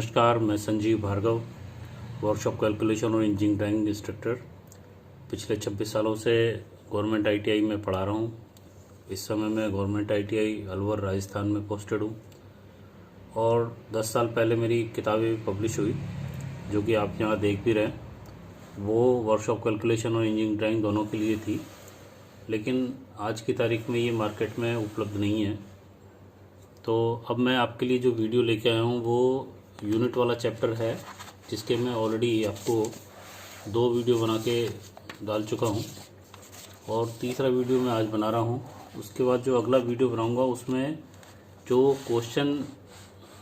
नमस्कार, मैं Sanjeev Bhargava, workshop calculation और इंजीनियरिंग ड्राइंग इंस्ट्रक्टर। पिछले 26 सालों से गवर्नमेंट आईटीआई में पढ़ा रहा हूँ। इस समय मैं गवर्नमेंट आईटीआई अलवर राजस्थान में पोस्टेड हूँ और 10 साल पहले मेरी किताबें पब्लिश हुई, जो कि आप यहाँ देख भी रहे हैं। वो वर्कशॉप कैलकुलेशन और इंजीनियरिंग ड्राइंग दोनों के लिए थी, लेकिन आज की तारीख में ये मार्केट में उपलब्ध नहीं है। तो अब मैं आपके लिए जो वीडियो लेके आया हूँ वो यूनिट वाला चैप्टर है, जिसके मैं ऑलरेडी आपको 2 वीडियो बना के डाल चुका हूँ और तीसरा वीडियो मैं आज बना रहा हूँ। उसके बाद जो अगला वीडियो बनाऊँगा उसमें जो क्वेश्चन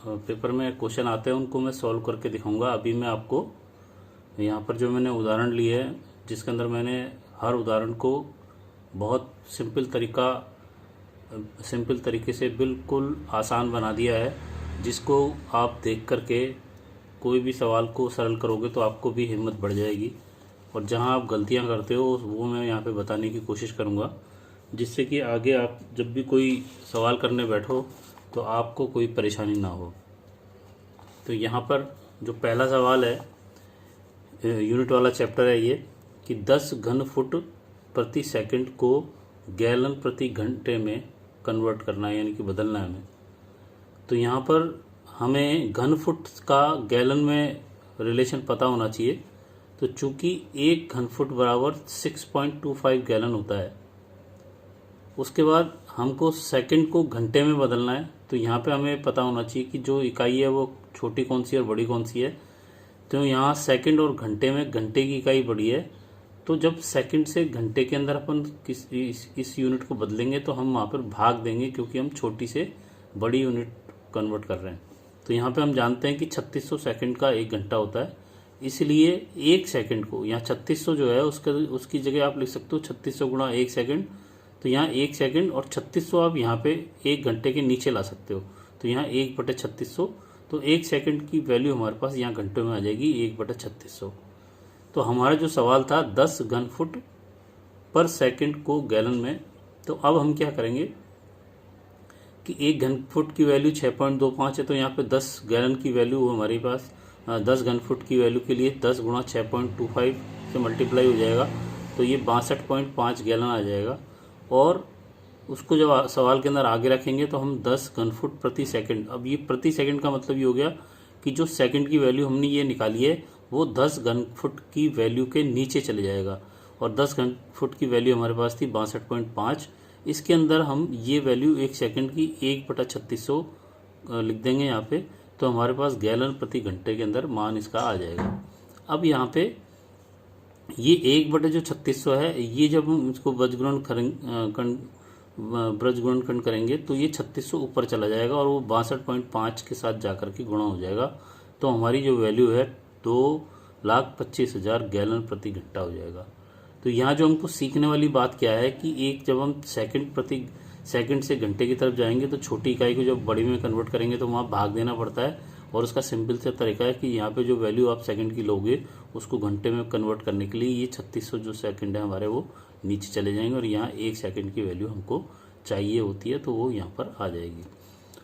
पेपर में क्वेश्चन आते हैं उनको मैं सॉल्व करके दिखाऊँगा। अभी मैं आपको यहाँ पर जो मैंने उदाहरण लिए है, जिसके अंदर मैंने हर उदाहरण को बहुत सिंपल तरीके से बिल्कुल आसान बना दिया है, जिसको आप देख करके कोई भी सवाल को सरल करोगे तो आपको भी हिम्मत बढ़ जाएगी। और जहां आप गलतियां करते हो वो मैं यहाँ पे बताने की कोशिश करूँगा, जिससे कि आगे आप जब भी कोई सवाल करने बैठो तो आपको कोई परेशानी ना हो। तो यहाँ पर जो पहला सवाल है, यूनिट वाला चैप्टर है ये, कि 10 घन फुट प्रति सेकंड को गैलन प्रति घंटे में कन्वर्ट करना है, यानी कि बदलना है हमें। तो यहाँ पर हमें घन फुट का गैलन में रिलेशन पता होना चाहिए। तो चूंकि 1 घन फुट बराबर 6.25 गैलन होता है, उसके बाद हमको सेकंड को घंटे में बदलना है। तो यहाँ पे हमें पता होना चाहिए कि जो इकाई है वो छोटी कौन सी है और बड़ी कौन सी है। तो यहाँ सेकंड और घंटे में घंटे की इकाई बड़ी है, तो जब सेकंड से घंटे के अंदर अपन इस यूनिट को बदलेंगे तो हम वहाँ पर भाग देंगे, क्योंकि हम छोटी से बड़ी यूनिट कन्वर्ट कर रहे हैं। तो यहाँ पे हम जानते हैं कि 3600 सेकंड का 1 घंटा होता है, इसलिए 1 सेकंड को यहाँ 3600 जो है उसकी जगह आप लिख सकते हो 3600 गुणा 1 सेकंड। तो यहाँ 1 सेकंड और 3600 आप यहाँ पे 1 घंटे के नीचे ला सकते हो। तो यहाँ 1/3600, तो 1 सेकंड की वैल्यू हमारे पास यहाँ घंटों में आ जाएगी 1/3600। तो हमारा जो सवाल था 10 घन फुट पर सेकंड को गैलन में। तो अब हम क्या करेंगे कि 1 घन फुट की वैल्यू 6.25 है, तो यहाँ पे 10 गैलन की वैल्यू हमारे पास 10 घन फुट की वैल्यू के लिए 10 गुणा 6.25 से मल्टीप्लाई हो जाएगा, तो ये 62.5 गैलन आ जाएगा। और उसको जब सवाल के अंदर आगे रखेंगे तो हम 10 घन फुट प्रति सेकंड, अब ये प्रति सेकंड का मतलब ये हो गया कि जो सेकंड की वैल्यू हमने ये निकाली है वो 10 घन फुट की वैल्यू के नीचे चले जाएगा। और 10 घन फुट की वैल्यू हमारे पास थी 62.5। इसके अंदर हम ये वैल्यू 1 सेकंड की 1/3600 लिख देंगे यहाँ पे, तो हमारे पास गैलन प्रति घंटे के अंदर मान इसका आ जाएगा। अब यहाँ पे ये 1/3600 है, ये जब हम इसको ब्रजगुणनखंड करेंगे तो ये 3600 ऊपर चला जाएगा और वो 62.5 के साथ जाकर के गुणा हो जाएगा। तो हमारी जो वैल्यू है 2,25,000 गैलन प्रति घंटा हो जाएगा। तो यहाँ जो हमको सीखने वाली बात क्या है कि जब हम सेकंड से घंटे की तरफ जाएंगे तो छोटी इकाई को जब बड़ी में कन्वर्ट करेंगे तो वहाँ भाग देना पड़ता है। और उसका सिंपल सा तरीका है कि यहाँ पे जो वैल्यू आप सेकंड की लोगे उसको घंटे में कन्वर्ट करने के लिए ये 3600 जो सेकंड है हमारे वो नीचे चले जाएंगे और यहाँ 1 सेकंड की वैल्यू हमको चाहिए होती है, तो वो यहाँ पर आ जाएगी।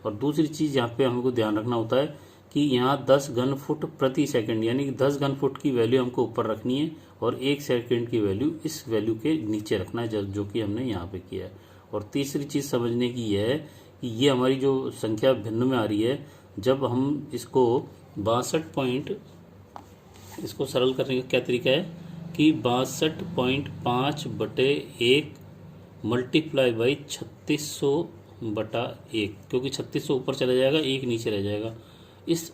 और दूसरी चीज़ यहाँ पे हमको ध्यान रखना होता है कि यहाँ 10 घन फुट प्रति सेकंड, यानी कि 10 घन फुट की वैल्यू हमको ऊपर रखनी है और 1 सेकंड की वैल्यू इस वैल्यू के नीचे रखना है, जो कि हमने यहाँ पे किया है। और तीसरी चीज़ समझने की यह है कि ये हमारी जो संख्या भिन्न में आ रही है, जब हम इसको 62 इसको सरल करने का क्या तरीका है कि 62.5/1 मल्टीप्लाई बाई 3600/1, क्योंकि 3600 ऊपर चला जाएगा 1 नीचे रह जाएगा।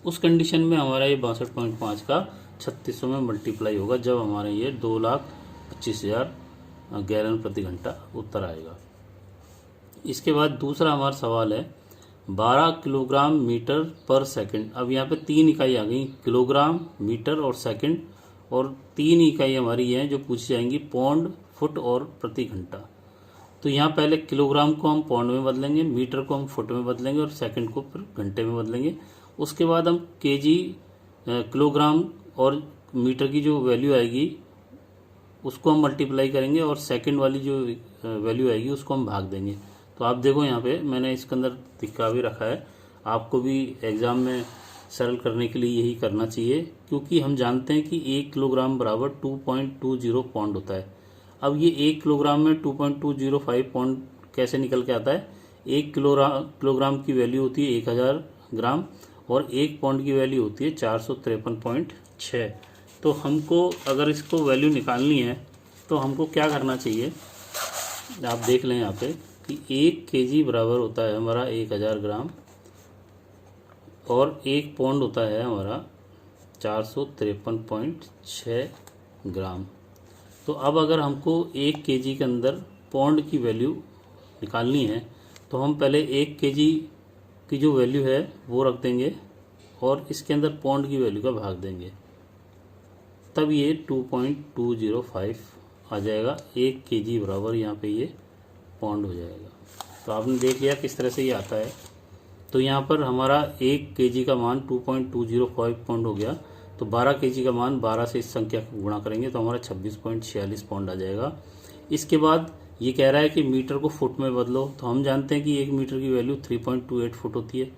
उस कंडीशन में हमारा ये 62.5 का 3600 में मल्टीप्लाई होगा, जब हमारा ये 2,25,000 गैलन प्रति घंटा उत्तर आएगा। इसके बाद दूसरा हमारा सवाल है 12 किलोग्राम मीटर पर सेकंड। अब यहाँ पे 3 इकाई आ गई, किलोग्राम, मीटर और सेकंड, और 3 इकाई हमारी हैं जो पूछी जाएंगी, पौंड, फुट और प्रति घंटा। तो यहाँ पहले किलोग्राम को हम पौंड में बदलेंगे, मीटर को हम फुट में बदलेंगे और सेकंड को फिर घंटे में बदलेंगे। उसके बाद हम केजी, किलोग्राम और मीटर की जो वैल्यू आएगी उसको हम मल्टीप्लाई करेंगे और सेकंड वाली जो वैल्यू आएगी उसको हम भाग देंगे। तो आप देखो यहाँ पे मैंने इसके अंदर दिखा भी रखा है, आपको भी एग्जाम में सरल करने के लिए यही करना चाहिए, क्योंकि हम जानते हैं कि 1 किलोग्राम बराबर 2.20 पौंड होता है। अब ये 1 किलोग्राम में 2.205 पौंड कैसे निकल के आता है? 1 किलोग्राम की वैल्यू होती है 1000 ग्राम और 1 पौंड की वैल्यू होती है 453.6। तो हमको अगर इसको वैल्यू निकालनी है तो हमको क्या करना चाहिए, आप देख लें यहाँ पे कि 1 केजी बराबर होता है हमारा 1000 ग्राम और 1 पौंड होता है हमारा 453.6 ग्राम। तो अब अगर हमको 1 केजी के अंदर पौंड की वैल्यू निकालनी है तो हम पहले 1 केजी की जो वैल्यू है वो रख देंगे और इसके अंदर पौंड की वैल्यू का भाग देंगे, तब ये 2.205 आ जाएगा। 1 केजी बराबर यहाँ पे ये पौंड हो जाएगा। तो आपने देख लिया किस तरह से ये आता है। तो यहाँ पर हमारा 1 केजी का मान 2.205 पौंड हो गया। तो 12 केजी का मान 12 से इस संख्या को गुणा करेंगे तो हमारा 26.46 पौंड आ जाएगा। इसके बाद ये कह रहा है कि मीटर को फुट में बदलो। तो हम जानते हैं कि 1 मीटर की वैल्यू 3.28 फुट होती है।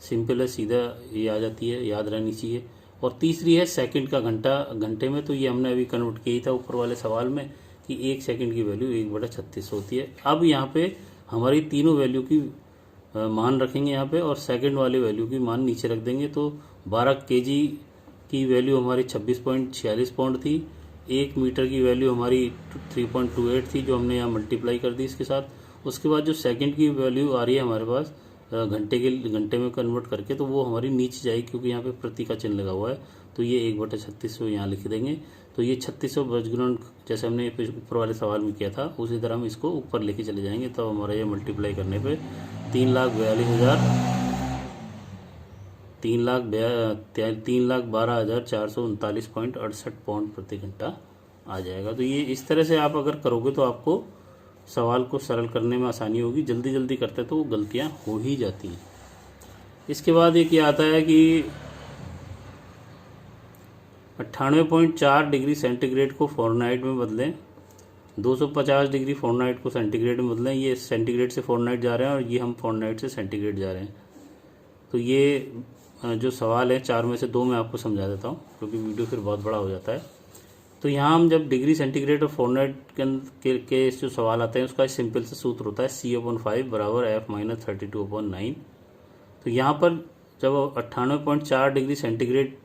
सिंपल है, सीधा ये आ जाती है, याद रहनी चाहिए। और तीसरी है सेकंड का घंटे में। तो ये हमने अभी कन्वर्ट किया ही था ऊपर वाले सवाल में कि 1 सेकंड की वैल्यू 1/36 होती है। अब यहाँ पे हमारी तीनों वैल्यू की मान रखेंगे यहाँ पे और सेकंड वाले वैल्यू की मान नीचे रख देंगे। तो 12 केजी की वैल्यू हमारी 26.46 पौंड थी। 1 मीटर की वैल्यू हमारी 3.28 थी जो हमने यहाँ मल्टीप्लाई कर दी इसके साथ। उसके बाद जो सेकंड की वैल्यू आ रही है हमारे पास घंटे में कन्वर्ट करके, तो वो हमारी नीचे जाएगी क्योंकि यहाँ पे प्रति का चिन्ह लगा हुआ है। तो ये 1/36 यहाँ लिख देंगे। तो ये 3600 बजगुणन जैसे हमने ऊपर वाले सवाल में किया था उसी तरह हम इसको ऊपर लेके चले जाएंगे। तो हमारा ये मल्टीप्लाई करने पे 3,12,439.68 पौंड प्रति घंटा आ जाएगा। तो ये इस तरह से आप अगर करोगे तो आपको सवाल को सरल करने में आसानी होगी। जल्दी जल्दी करते तो गलतियां हो ही जाती हैं। इसके बाद एक ये आता है कि 98.4 डिग्री सेंटीग्रेड को फ़ारेनहाइट में बदलें, 250 डिग्री फ़ारेनहाइट को सेंटीग्रेड में बदलें। ये सेंटीग्रेड से फ़ारेनहाइट जा रहे हैं और ये हम फ़ारेनहाइट से सेंटीग्रेड जा रहे हैं। तो ये जो सवाल है 4 में से 2 मैं आपको समझा देता हूँ क्योंकि वीडियो फिर बहुत बड़ा हो जाता है। तो यहाँ हम जब डिग्री सेंटीग्रेड और फ़ारेनहाइट के जो सवाल आते हैं उसका सिंपल से सूत्र होता है C/5 बराबर F-32/9। तो यहाँ पर जब 98.4 डिग्री सेंटीग्रेड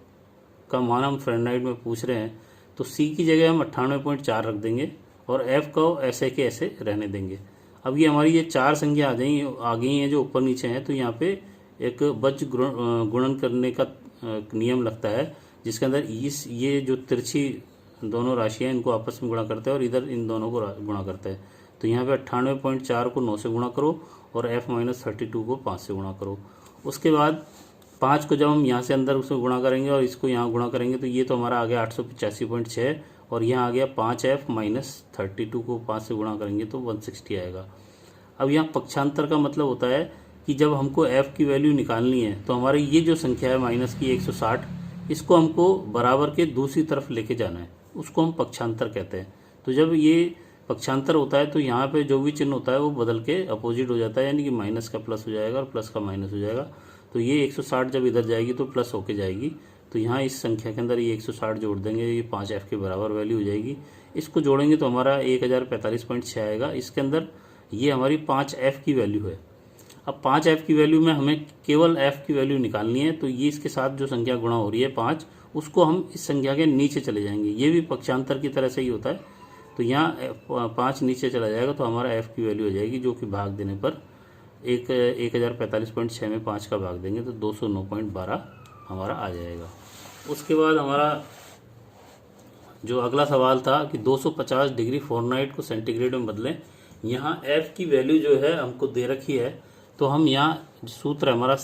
का मान हम फ़ारेनहाइट में पूछ रहे हैं तो C की जगह हम 98.4 रख देंगे और F को ऐसे के ऐसे रहने देंगे। अब ये हमारी ये 4 संख्या आ गई हैं जो ऊपर नीचे हैं। तो यहाँ पे एक बज गुणन करने का नियम लगता है जिसके अंदर ये जो तिरछी दोनों राशियाँ इनको आपस में गुणा करते हैं और इधर इन दोनों को गुणा करते हैं। तो यहाँ पे 98.4 को 9 से गुणा करो और F-32 को 5 से गुणा करो। उसके बाद 5 को जब हम यहाँ से अंदर उसमें गुणा करेंगे और इसको यहाँ गुणा करेंगे तो ये तो हमारा आ गया 885.6 और यहाँ आ गया 5F-32 को 5 से गुणा करेंगे तो 160 आएगा। अब यहाँ पक्षांतर का मतलब होता है कि जब हमको F की वैल्यू निकालनी है तो हमारी ये जो संख्या है माइनस की 160, इसको हमको बराबर के दूसरी तरफ लेके जाना है, उसको हम पक्षांतर कहते हैं। तो जब ये पक्षांतर होता है तो यहाँ पे जो भी चिन्ह होता है वो बदल के अपोजिट हो जाता है, यानी कि माइनस का प्लस हो जाएगा और प्लस का माइनस हो जाएगा। तो ये 160 जब इधर जाएगी तो प्लस होके जाएगी। तो यहाँ इस संख्या के अंदर ये 160 जोड़ देंगे, ये 5F के बराबर वैल्यू हो जाएगी। इसको जोड़ेंगे तो हमारा 1045.6 आएगा। इसके अंदर ये हमारी 5F की वैल्यू है। अब 5F की वैल्यू में हमें केवल F की वैल्यू निकालनी है। तो ये इसके साथ जो संख्या गुणा हो रही है 5, उसको हम इस संख्या के नीचे चले जाएंगे। ये भी पक्षांतर की तरह से ही होता है। तो यहाँ 5 नीचे चला जाएगा तो हमारा F की वैल्यू हो जाएगी, जो कि भाग देने पर 1045.6 में 5 का भाग देंगे तो 209.12 हमारा आ जाएगा। उसके बाद हमारा जो अगला सवाल था कि 250 डिग्री फ़ारेनहाइट को सेंटीग्रेड में बदलें। यहाँ F की वैल्यू जो है हमको दे रखी है। तो हम यहाँ सूत्र हमारा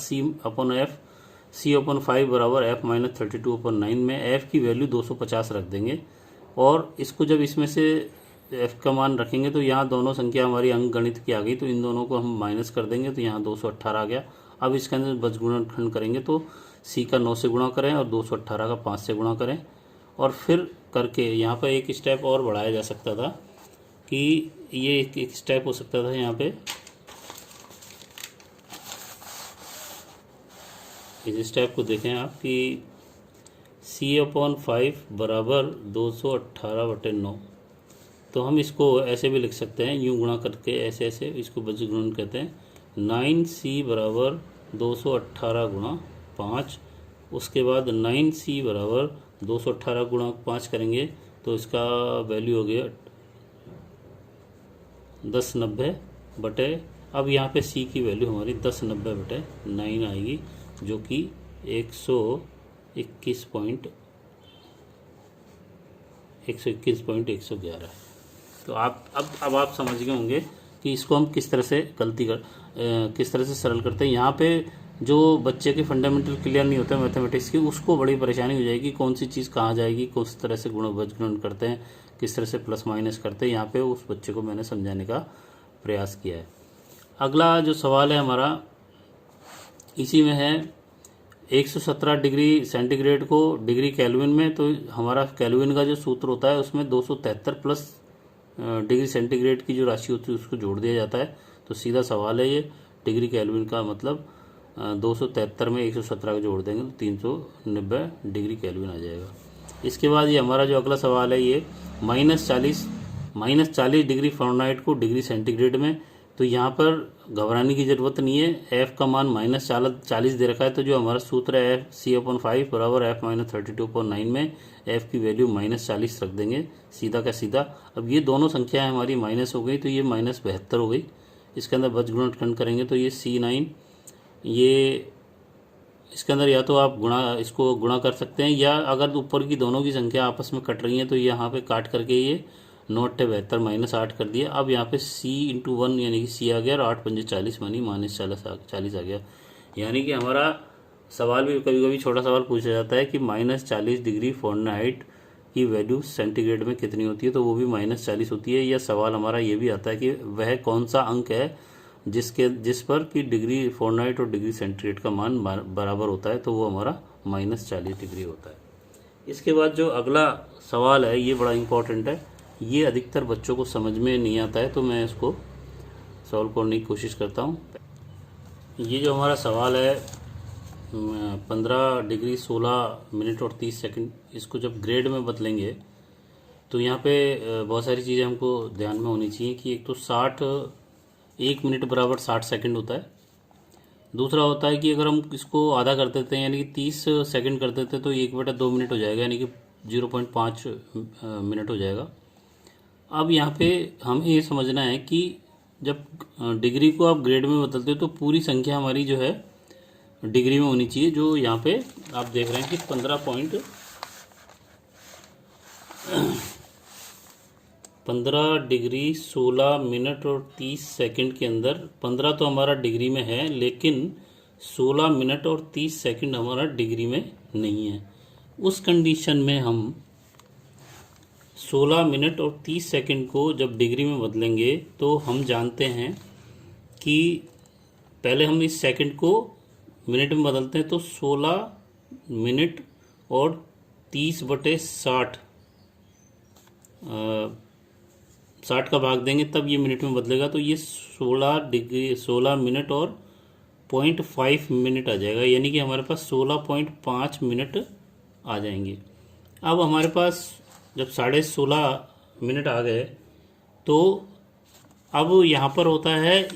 C/5 बराबर F-32/9 में F की वैल्यू 250 रख देंगे और इसको जब इसमें से F का मान रखेंगे तो यहाँ दोनों संख्या हमारी अंक गणित की आ गई। तो इन दोनों को हम माइनस कर देंगे तो यहाँ 218 आ गया। अब इसके अंदर बजगुणनखंड करेंगे तो C का 9 से गुणा करें और 218 का 5 से गुणा करें और फिर करके यहाँ पर एक स्टेप और बढ़ाया जा सकता था कि ये एक स्टेप हो सकता था यहाँ पे इस स्टेप को देखें आप कि C/5 बराबर 218/9। तो हम इसको ऐसे भी लिख सकते हैं, यूँ गुणा करके ऐसे ऐसे, इसको बीजगुणन कहते हैं। 9C बराबर 218 गुणा 5। उसके बाद 9C बराबर 218 गुणा 5 करेंगे तो इसका वैल्यू हो गया 1090/। अब यहाँ पे C की वैल्यू हमारी 1090/9 आएगी, जो कि 121.111 है। तो आप अब आप समझ गए होंगे कि इसको हम किस तरह से किस तरह से सरल करते हैं। यहाँ पे जो बच्चे के फंडामेंटल क्लियर नहीं होते मैथमेटिक्स की, उसको बड़ी परेशानी हो जाएगी, कौन सी चीज़ कहाँ जाएगी, किस तरह से गुणन करते हैं, किस तरह से प्लस माइनस करते हैं। यहाँ पे उस बच्चे को मैंने समझाने का प्रयास किया है। अगला जो सवाल है हमारा इसी में है, 117 डिग्री सेंटीग्रेड को डिग्री केल्विन में, तो हमारा केल्विन का जो सूत्र होता है उसमें 273 प्लस डिग्री सेंटीग्रेड की जो राशि होती है उसको जोड़ दिया जाता है। तो सीधा सवाल है ये, डिग्री केल्विन का मतलब 273 में 117 को जोड़ देंगे तो 390 डिग्री केल्विन आ जाएगा। इसके बाद ये हमारा जो अगला सवाल है ये -40 डिग्री फ़ारेनहाइट को डिग्री सेंटीग्रेड में। तो यहाँ पर घबराने की ज़रूरत नहीं है, f का मान -40 दे रखा है। तो जो हमारा सूत्र है C/5 बराबर f - 32/9 में f की वैल्यू -40 रख देंगे, सीधा का सीधा। अब ये दोनों संख्याएं हमारी माइनस हो गई तो ये -72 हो गई। इसके अंदर बचगुणनखंड करेंगे तो ये C9, ये इसके अंदर या तो आप इसको गुणा कर सकते हैं, या अगर ऊपर की दोनों की संख्या आपस में कट रही है तो यहाँ पे काट करके ये 9×72 -8 कर दिया। अब यहाँ पे C/1 यानी कि C आ गया और 8×5 40 मानी -40 आ गया। यानी कि हमारा सवाल भी कभी कभी छोटा सवाल पूछा जाता है कि -40 डिग्री फ़ारेनहाइट की वैल्यू सेंटीग्रेड में कितनी होती है, तो वो भी -40 होती है। या सवाल हमारा ये भी आता है कि वह कौन सा अंक है जिस पर कि डिग्री फ़ारेनहाइट और डिग्री सेंटीग्रेड का मान बराबर होता है, तो वो हमारा -40 डिग्री होता है। इसके बाद जो अगला सवाल है ये बड़ा इम्पोर्टेंट है, ये अधिकतर बच्चों को समझ में नहीं आता है, तो मैं इसको सॉल्व करने की कोशिश करता हूँ। ये जो हमारा सवाल है 15 डिग्री 16 मिनट और 30 सेकंड, इसको जब ग्रेड में बदलेंगे तो यहाँ पे बहुत सारी चीज़ें हमको ध्यान में होनी चाहिए कि एक तो 1 मिनट बराबर 60 सेकंड होता है। दूसरा होता है कि अगर हम इसको आधा कर देते हैं यानी कि 30 सेकंड कर देते हैं तो 1/2 मिनट हो जाएगा, यानी कि 0.5 मिनट हो जाएगा। अब यहाँ पे हमें ये समझना है कि जब डिग्री को आप ग्रेड में बदलते हो तो पूरी संख्या हमारी जो है डिग्री में होनी चाहिए। जो यहाँ पे आप देख रहे हैं कि 15 डिग्री 16 मिनट और 30 सेकंड के अंदर 15 तो हमारा डिग्री में है, लेकिन 16 मिनट और 30 सेकंड हमारा डिग्री में नहीं है। उस कंडीशन में हम 16 मिनट और 30 सेकंड को जब डिग्री में बदलेंगे तो हम जानते हैं कि पहले हम इस सेकंड को मिनट में बदलते हैं, तो 16 मिनट और 30/60 60 का भाग देंगे तब ये मिनट में बदलेगा। तो ये 16 मिनट और 0.5 मिनट आ जाएगा, यानी कि हमारे पास 16.5 मिनट आ जाएंगे। अब हमारे पास जब 16.5 मिनट आ गए तो अब यहाँ पर होता है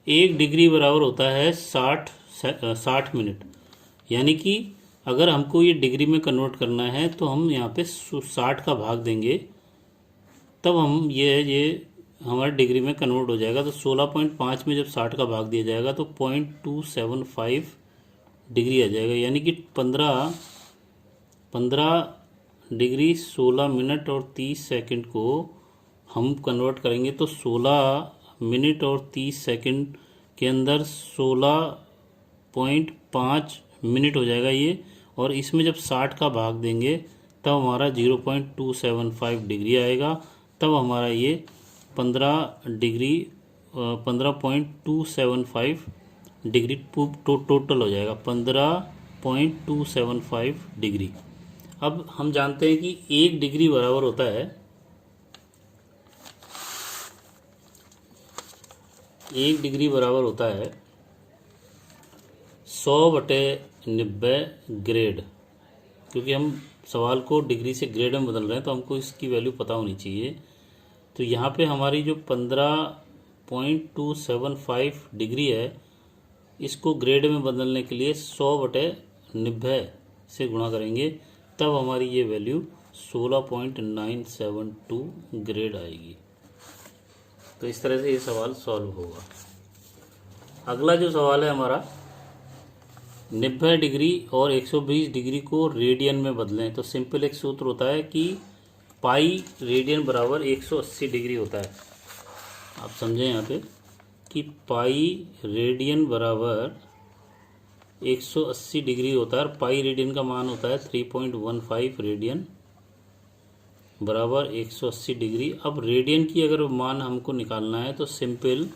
1 डिग्री बराबर होता है 60 मिनट। यानी कि अगर हमको ये डिग्री में कन्वर्ट करना है तो हम यहाँ पे 60 का भाग देंगे, तब हम ये हमारे डिग्री में कन्वर्ट हो जाएगा। तो 16.5 में जब 60 का भाग दिया जाएगा तो 0.275 डिग्री आ जाएगा, यानी कि 15 डिग्री 16 मिनट और 30 सेकंड को हम कन्वर्ट करेंगे तो 16 मिनट और 30 सेकंड के अंदर 16.5 मिनट हो जाएगा ये, और इसमें जब 60 का भाग देंगे तब हमारा 0.275 डिग्री आएगा। तब हमारा ये 15.275 डिग्री टोटल हो जाएगा, 15.275 डिग्री। अब हम जानते हैं कि 1 डिग्री बराबर होता है 1 डिग्री बराबर होता है 100/90 ग्रेड। क्योंकि हम सवाल को डिग्री से ग्रेड में बदल रहे हैं तो हमको इसकी वैल्यू पता होनी चाहिए। तो यहाँ पे हमारी जो 15.275 डिग्री है, इसको ग्रेड में बदलने के लिए 100/90 से गुणा करेंगे, तब हमारी ये वैल्यू 16.972 ग्रेड आएगी। तो इस तरह से ये सवाल सॉल्व होगा। अगला जो सवाल है हमारा, 90 डिग्री और 120 डिग्री को रेडियन में बदलें। तो सिंपल एक सूत्र होता है कि पाई रेडियन बराबर 180 डिग्री होता है। आप समझें यहाँ पे कि पाई रेडियन बराबर 180 डिग्री होता है और पाई रेडियन का मान होता है 3.15 रेडियन बराबर 180 डिग्री। अब रेडियन की अगर मान हमको निकालना है तो सिंपल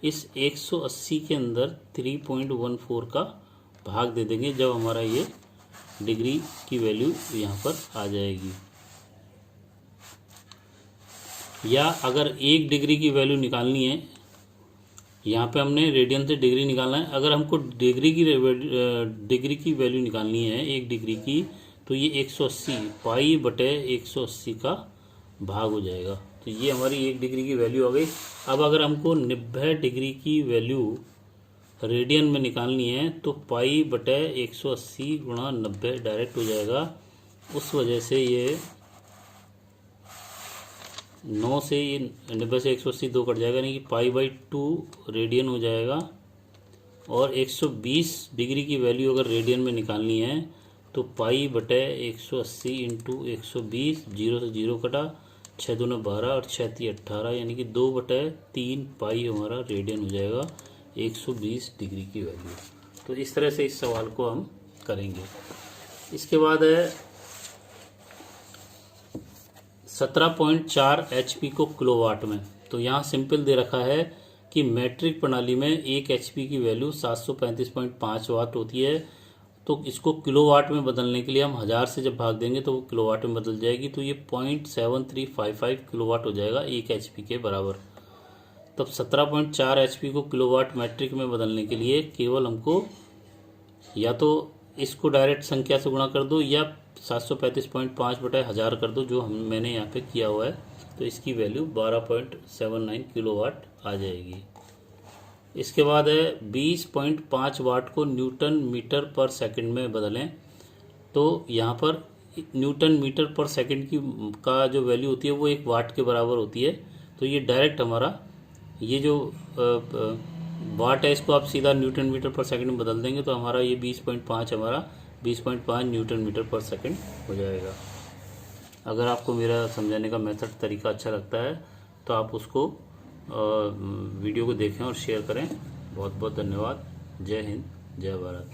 इस 180 के अंदर 3.14 का भाग दे देंगे, जब हमारा ये डिग्री की वैल्यू यहाँ पर आ जाएगी। या अगर 1 डिग्री की वैल्यू निकालनी है, यहाँ पे हमने रेडियन से डिग्री निकालना है, अगर हमको डिग्री की वैल्यू निकालनी है 1 डिग्री की, तो ये 180 पाई बटे 180 का भाग हो जाएगा। तो ये हमारी 1 डिग्री की वैल्यू आ गई। अब अगर हमको 90 डिग्री की वैल्यू रेडियन में निकालनी है तो पाई बटे 180 गुणा 90 डायरेक्ट हो जाएगा। उस वजह से ये 9 से ये 90 से 180 2 कट जाएगा, यानी कि पाई/2 रेडियन हो जाएगा। और 120 डिग्री की वैल्यू अगर रेडियन में निकालनी है तो पाई बटे 180 इंटू 120, 0 से 0 कटा, 6 दूना 12 और 6 3 18, यानी कि 2/3 पाई हमारा रेडियन हो जाएगा 120 डिग्री की वैल्यू। तो इस तरह से इस सवाल को हम करेंगे। इसके बाद है 17.4 HP को किलोवाट में। तो यहाँ सिंपल दे रखा है कि मैट्रिक प्रणाली में 1 HP की वैल्यू 735.5 वाट होती है। तो इसको किलोवाट में बदलने के लिए हम 1000 से जब भाग देंगे तो वो किलोवाट में बदल जाएगी। तो ये 0.7355 किलोवाट हो जाएगा 1 HP के बराबर। तब 17.4 HP को किलोवाट मैट्रिक में बदलने के लिए केवल हमको या तो इसको डायरेक्ट संख्या से गुणा कर दो या 735.5 बटे 1000 कर दो, जो मैंने यहाँ पे किया हुआ है। तो इसकी वैल्यू 12.79 किलोवाट आ जाएगी। इसके बाद है 20.5 वाट को न्यूटन मीटर पर सेकंड में बदलें। तो यहाँ पर न्यूटन मीटर पर सेकंड की का जो वैल्यू होती है वो 1 वाट के बराबर होती है। तो ये डायरेक्ट हमारा ये जो वाट है इसको आप सीधा न्यूटन मीटर पर सेकंड में बदल देंगे, तो हमारा ये 20.5 हमारा 20.5 न्यूटन मीटर पर सेकंड हो जाएगा। अगर आपको मेरा समझाने का मेथड तरीका अच्छा लगता है तो आप उसको वीडियो को देखें और शेयर करें। बहुत बहुत धन्यवाद। जय हिंद, जय भारत।